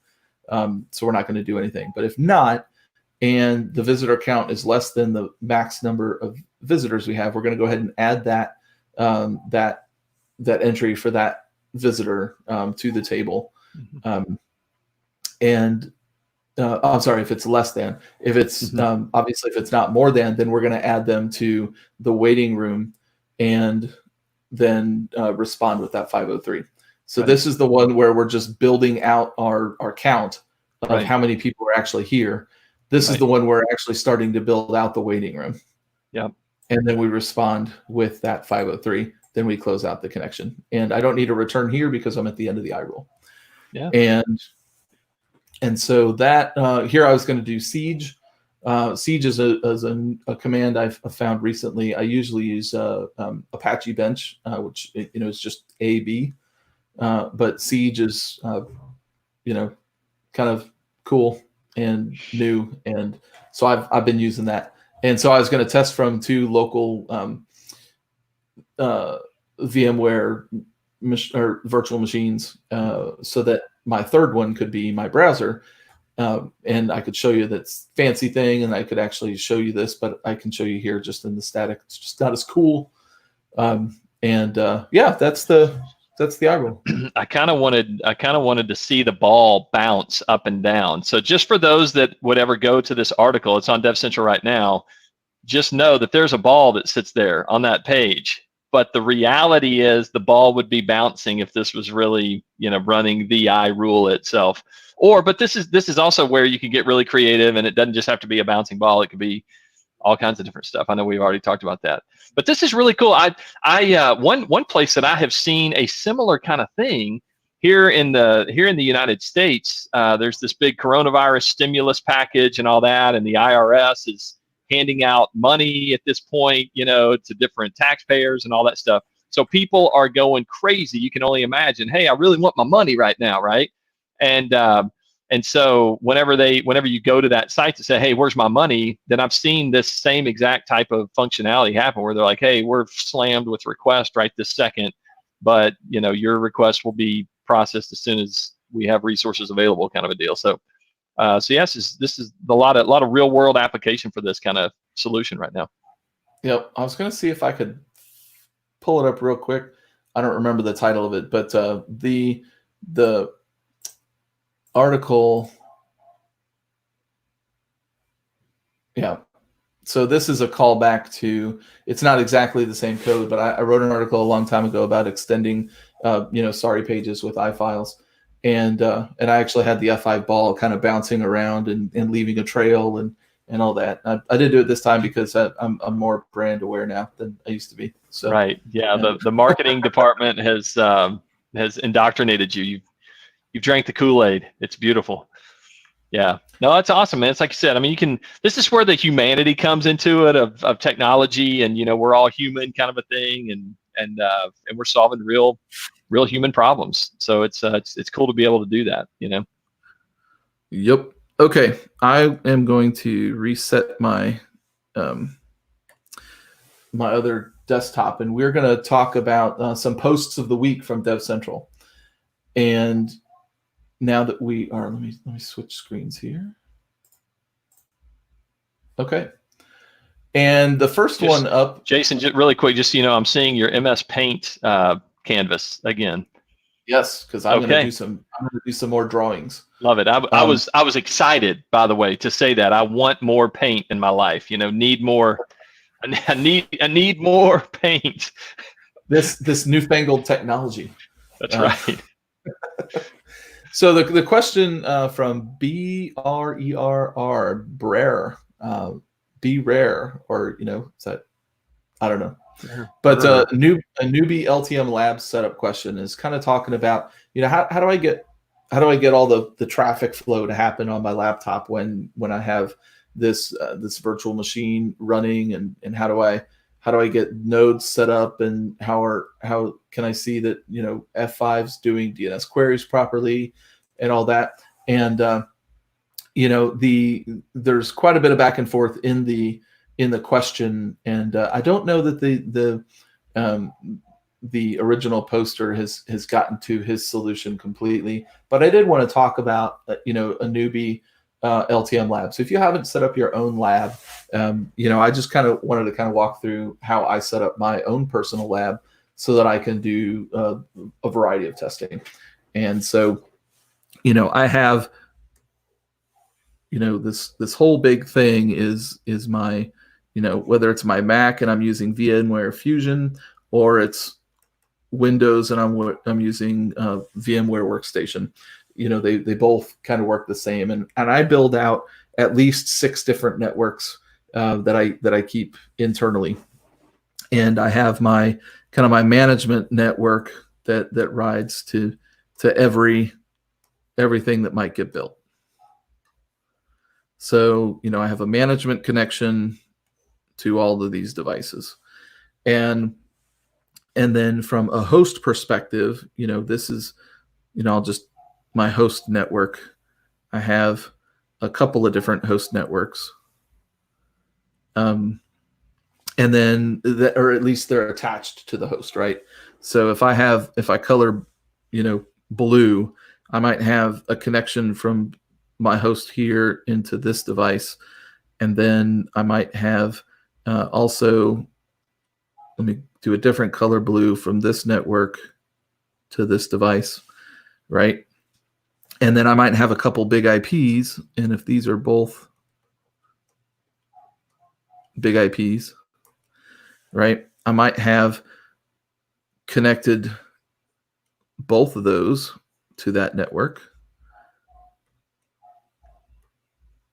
So we're not going to do anything. But if not, and the visitor count is less than the max number of visitors we have, we're going to go ahead and add that that entry for that visitor to the table. I'm sorry, if it's less than. If it's obviously if it's not more than, then we're going to add them to the waiting room and then respond with that 503. So this is the one where we're just building out our count of how many people are actually here. This is the one where we're actually starting to build out the waiting room. Yep. And then we respond with that 503. Then we close out the connection. And I don't need a return here because I'm at the end of the iRule. Yeah. And so that here I was going to do siege. Siege is a command I've found recently. I usually use Apache Bench, which is just AB. But siege is kind of cool and new, and so I've been using that. And so I was going to test from 2 local VMware or virtual machines, so that my third one could be my browser, and I could show you that fancy thing, and I could actually show you this, but I can show you here just in the static. It's just not as cool. Yeah, that's the iRule. I kind of wanted to see the ball bounce up and down. So just for those that would ever go to this article, it's on DevCentral right now. Just know that there's a ball that sits there on that page. But the reality is the ball would be bouncing if this was really, running the iRule itself. But this is also where you can get really creative, and it doesn't just have to be a bouncing ball. It could be all kinds of different stuff. I know we've already talked about that, but this is really cool. One place that I have seen a similar kind of thing here in the United States. There's this big coronavirus stimulus package and all that, and the IRS is handing out money at this point, to different taxpayers and all that stuff. So people are going crazy. You can only imagine. Hey, I really want my money right now, right? And so whenever you go to that site to say, hey, where's my money? Then I've seen this same exact type of functionality happen where they're like, hey, we're slammed with requests right this second, but your request will be processed as soon as we have resources available, kind of a deal. So yes, this is a lot of real world application for this kind of solution right now. Yep. I was going to see if I could pull it up real quick. I don't remember the title of it, but the article, yeah. So this is a callback to, it's not exactly the same code, but I wrote an article a long time ago about extending, sorry pages with iFiles. And I actually had the F5 ball kind of bouncing around and leaving a trail and all that. I did do it this time because I'm more brand aware now than I used to be. So right, yeah. The marketing department has indoctrinated you. You've drank the Kool-Aid. It's beautiful. Yeah. No, that's awesome, man. It's like you said. I mean, this is where the humanity comes into it of technology, and we're all human, kind of a thing, and we're solving real human problems. So it's cool to be able to do that. Yep. Okay. I am going to reset my my other desktop, and we're going to talk about some posts of the week from DevCentral. And now that we are, let me switch screens here. Okay. And the first one up, Jason, just really quick, just so you know, I'm seeing your MS Paint canvas again. Yes, because I'm going to do some more drawings. Love it. I was excited, by the way, to say that I want more paint in my life. Need more. I need more paint. This newfangled technology. That's right. So the question from BRERR, be rare, or is that, I don't know. But a newbie LTM Labs setup question is kind of talking about, how do I get all the traffic flow to happen on my laptop when I have this virtual machine running, and how do I get nodes set up, and how can I see that F5's doing DNS queries properly and all that. And there's quite a bit of back and forth in the question, and I don't know that the original poster has gotten to his solution completely, but I did want to talk about a newbie LTM lab. So if you haven't set up your own lab, I just kind of wanted to walk through how I set up my own personal lab so that I can do a variety of testing. And so, I have, this whole big thing is my, whether it's my Mac and I'm using VMware Fusion, or it's Windows and I'm using VMware Workstation. They both kind of work the same, and I build out at least 6 different networks that I keep internally, and I have my my management network that rides to everything that might get built. So I have a management connection to all of these devices, and then from a host perspective, this is my host network. I have a couple of different host networks, and then or at least they're attached to the host, right? So if I color blue, I might have a connection from my host here into this device, and then I might have also, let me do a different color blue, from this network to this device, right? And then I might have a couple big IPs, and if these are both big IPs, right, I might have connected both of those to that network,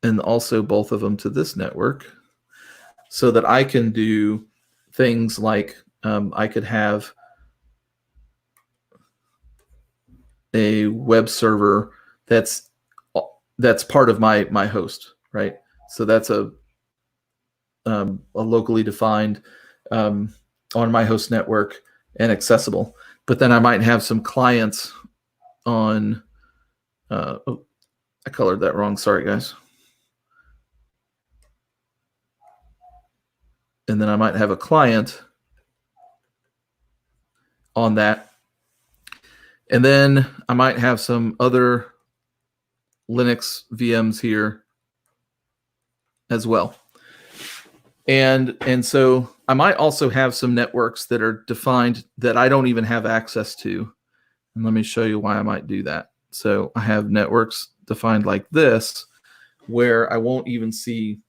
and also both of them to this network, so that I can do things like I could have a web server that's part of my host, right? So that's a locally defined on my host network and accessible. But then I might have some clients on. I colored that wrong. Sorry, guys. And then I might have a client on that. And then I might have some other Linux VMs here as well. And so I might also have some networks that are defined that I don't even have access to. And let me show you why I might do that. So I have networks defined like this, where I won't even see.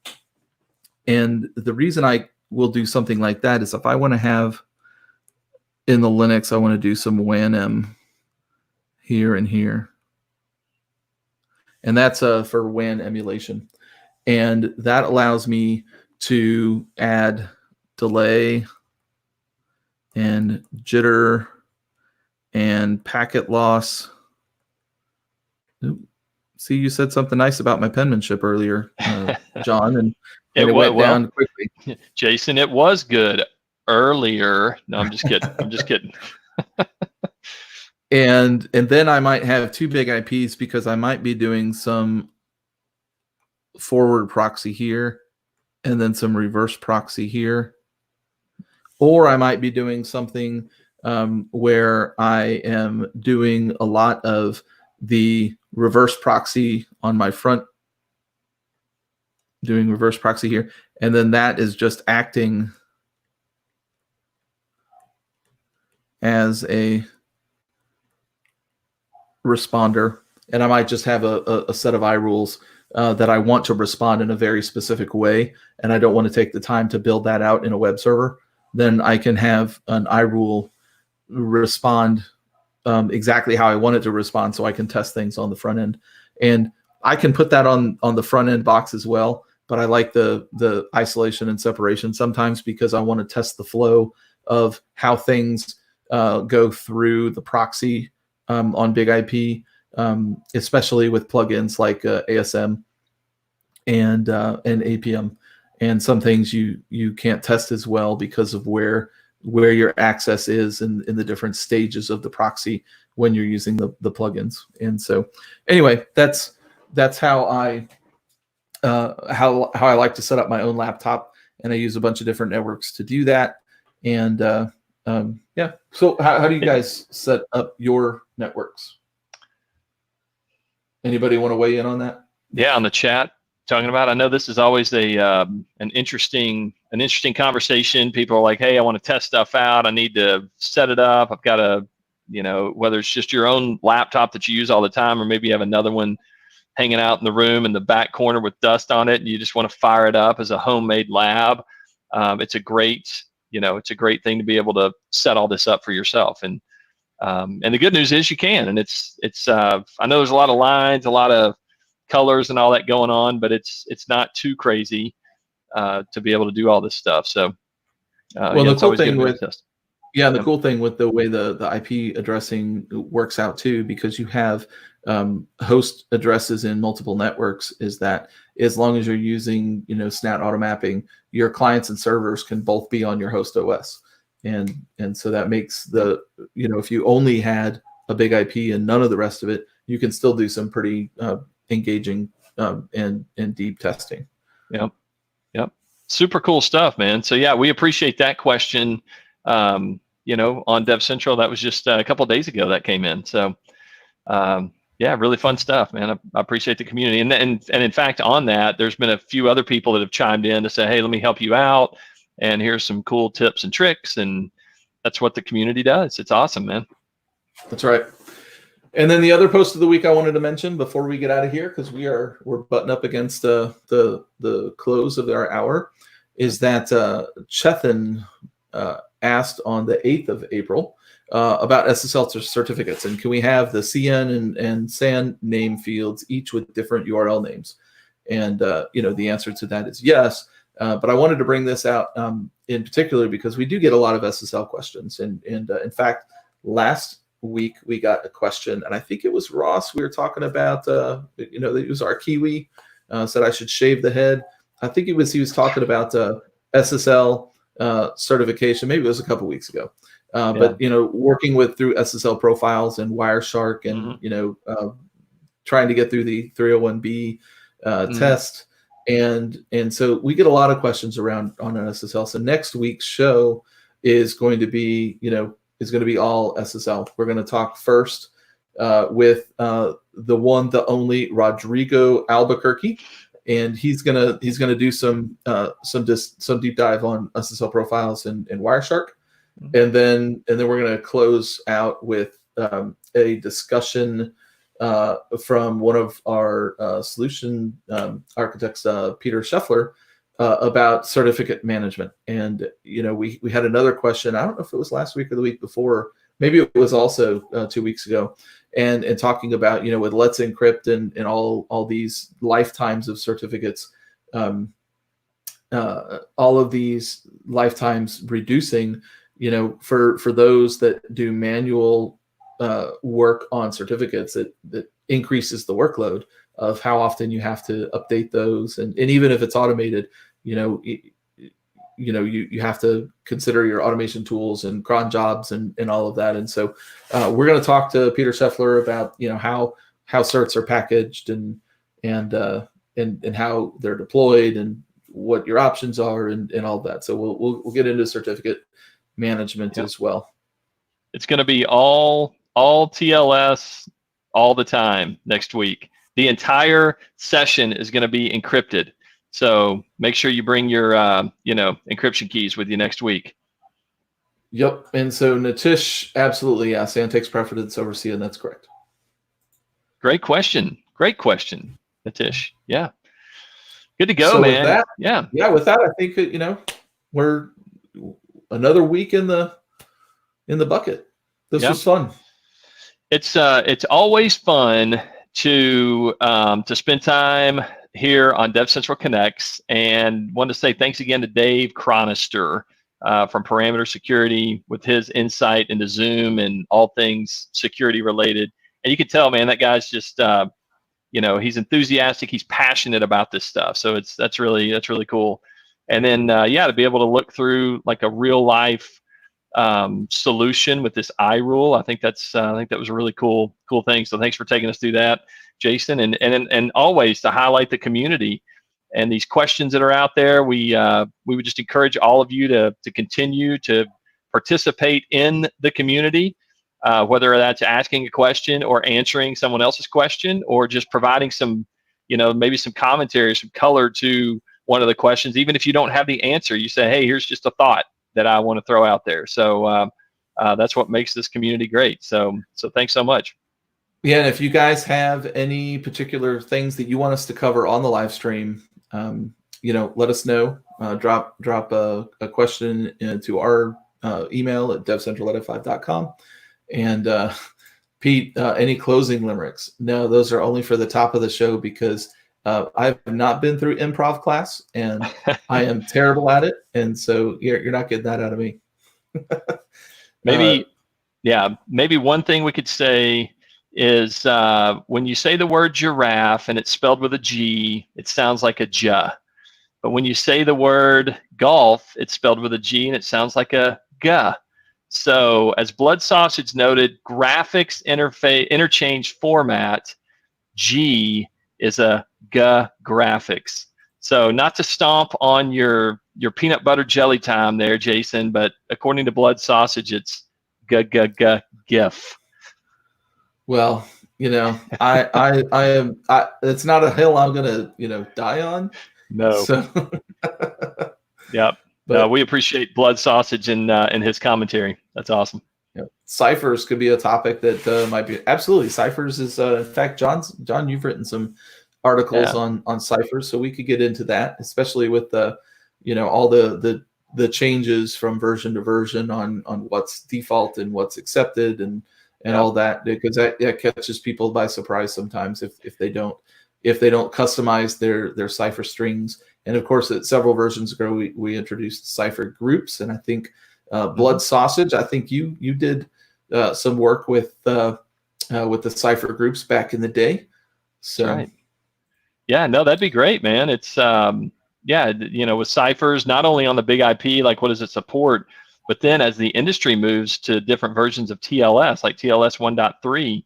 And the reason I will do something like that is if I want to have in the Linux, I want to do some WAN-M here and here. And that's for WAN emulation. And that allows me to add delay and jitter and packet loss. Ooh. See, you said something nice about my penmanship earlier, John, and it went down quickly. Jason, it was good earlier. No, I'm just kidding. I'm just kidding. And then I might have 2 big IPs because I might be doing some forward proxy here and then some reverse proxy here. Or I might be doing something where I am doing a lot of the reverse proxy on my front, doing reverse proxy here, and then that is just acting as a responder. And I might just have a set of iRules that I want to respond in a very specific way, and I don't want to take the time to build that out in a web server. Then I can have an iRule respond exactly how I want it to respond, so I can test things on the front end. And I can put that on the front end box as well, but I like the isolation and separation sometimes because I want to test the flow of how things go through the proxy on big IP, especially with plugins like ASM and APM. And some things you can't test as well because of where your access is in the different stages of the proxy when you're using the plugins. And so anyway, that's how I how I like to set up my own laptop, and I use a bunch of different networks to do that. And yeah, so how do you guys set up your networks? Anybody want to weigh in on that? Yeah, on the chat talking about. I know this is always an interesting conversation. People are like, "Hey, I want to test stuff out. I need to set it up. I've got to, whether it's just your own laptop that you use all the time, or maybe you have another one hanging out in the room in the back corner with dust on it, and you just want to fire it up as a homemade lab. It's a great thing to be able to set all this up for yourself. And the good news is you can. And it's I know there's a lot of lines, a lot of colors and all that going on, but it's not too crazy to be able to do all this stuff. So the cool thing with the cool thing with the way the IP addressing works out too, because you have host addresses in multiple networks, is that as long as you're using SNAT auto mapping, your clients and servers can both be on your host OS, and so that makes the if you only had a big IP and none of the rest of it, you can still do some pretty engaging and deep testing. Yep. Super cool stuff, man. So yeah, we appreciate that question. On DevCentral, that was just a couple of days ago that came in. So yeah, really fun stuff, man. I appreciate the community. And in fact, on that, there's been a few other people that have chimed in to say, hey, let me help you out. And here's some cool tips and tricks. And that's what the community does. It's awesome, man. That's right. And then the other post of the week I wanted to mention before we get out of here, because we're butting up against the close of our hour, is that Chethan asked on the 8th of April about SSL certificates, and can we have the CN and SAN name fields each with different URL names? And the answer to that is yes. But I wanted to bring this out in particular because we do get a lot of SSL questions, and in fact, last week we got a question, and I think it was Ross. We were talking about it was our Kiwi said I should shave the head. I think he was talking about SSL certification. Maybe it was a couple weeks ago. But working through SSL profiles and Wireshark, and trying to get through the 301B test, and so we get a lot of questions around on an SSL. So next week's show is going to be all SSL. We're going to talk first with the one, the only Rodrigo Albuquerque, and he's gonna do some deep dive on SSL profiles and Wireshark. And then we're going to close out with a discussion from one of our solution architects, Peter Scheffler, about certificate management. And we had another question. I don't know if it was last week or the week before. Maybe it was also 2 weeks ago. And talking about with Let's Encrypt and all these lifetimes of certificates, all of these lifetimes reducing. For those that do manual work on certificates, that increases the workload of how often you have to update those, and even if it's automated, you have to consider your automation tools and cron jobs and all of that. And so we're going to talk to Peter Scheffler about how certs are packaged and how they're deployed and what your options are and all of that. So we'll get into certificate management as well. It's going to be all TLS all the time next week. The entire session is going to be encrypted. So make sure you bring your encryption keys with you next week. Yep. And so Natish, absolutely, yeah, SAN takes preference over CN. That's correct. Great question, Natish. Yeah. Good to go, so man. With that, yeah. With that, I think we're another week in the bucket. This was fun. It's always fun to spend time here on DevCentral Connects, and want to say thanks again to Dave Cronister from Parameter Security with his insight into Zoom and all things security related. And you can tell, man, that guy's just he's enthusiastic, he's passionate about this stuff. So that's really cool. And then to be able to look through like a real life solution with this iRule, I think that was a really cool thing. So thanks for taking us through that, Jason, and always to highlight the community. and these questions that are out there. We would just encourage all of you to continue to participate in the community, whether that's asking a question or answering someone else's question, or just providing some, maybe some commentary, some color to one of the questions. Even if you don't have the answer, you say, hey, here's just a thought that I want to throw out there. So that's what makes this community great. So thanks so much. Yeah, and if you guys have any particular things that you want us to cover on the live stream, let us know. Drop a question into our email at devcentraledified.com. And Pete, any closing limericks? No, those are only for the top of the show, because I've not been through improv class, and I am terrible at it. And so you're not getting that out of me. Maybe one thing we could say is when you say the word giraffe and it's spelled with a G, it sounds like a J. But when you say the word golf, it's spelled with a G and it sounds like a G. So as Blood Sausage noted, graphics interchange format, G is a G graphics. So not to stomp on your peanut butter jelly time there, Jason, but according to Blood Sausage, it's G GIF. Well, I am. It's not a hill I'm gonna, die on. No. So. Yep. But we appreciate Blood Sausage and his commentary. That's awesome. Ciphers could be a topic that might be absolutely. Ciphers is in fact, John, you've written some articles on ciphers, so we could get into that, especially with the all the changes from version to version on what's default and what's accepted and all that, because that catches people by surprise sometimes if they don't customize their cipher strings. And of course, several versions ago we introduced cipher groups, and I think Blood Sausage, I think you did some work with the cipher groups back in the day. So right. Yeah, no, that'd be great, man. It's with ciphers, not only on the big IP, like what does it support, but then as the industry moves to different versions of TLS, like TLS 1.3,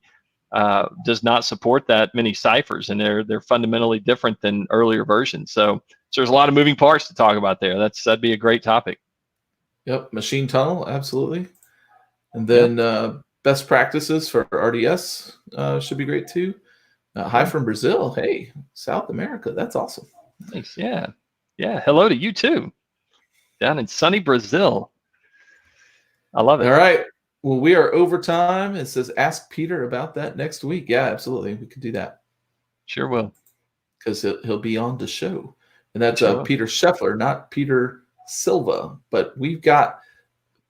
does not support that many ciphers, and they're fundamentally different than earlier versions. So there's a lot of moving parts to talk about there. That'd be a great topic. Yep, machine tunnel, absolutely. And then best practices for RDS should be great too. Hi from Brazil. Hey, South America. That's awesome. Thanks. Yeah. Hello to you too, down in sunny Brazil. I love it. All right. Well, we are over time. It says ask Peter about that next week. Yeah, absolutely. We could do that. Sure will. Because he'll be on the show. And that's Sure Peter Scheffler, not Peter Silva. But we've got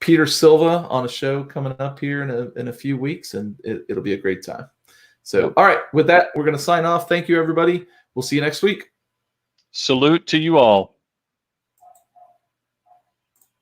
Peter Silva on a show coming up here in a few weeks, and it'll be a great time. So, all right. With that, we're going to sign off. Thank you, everybody. We'll see you next week. Salute to you all.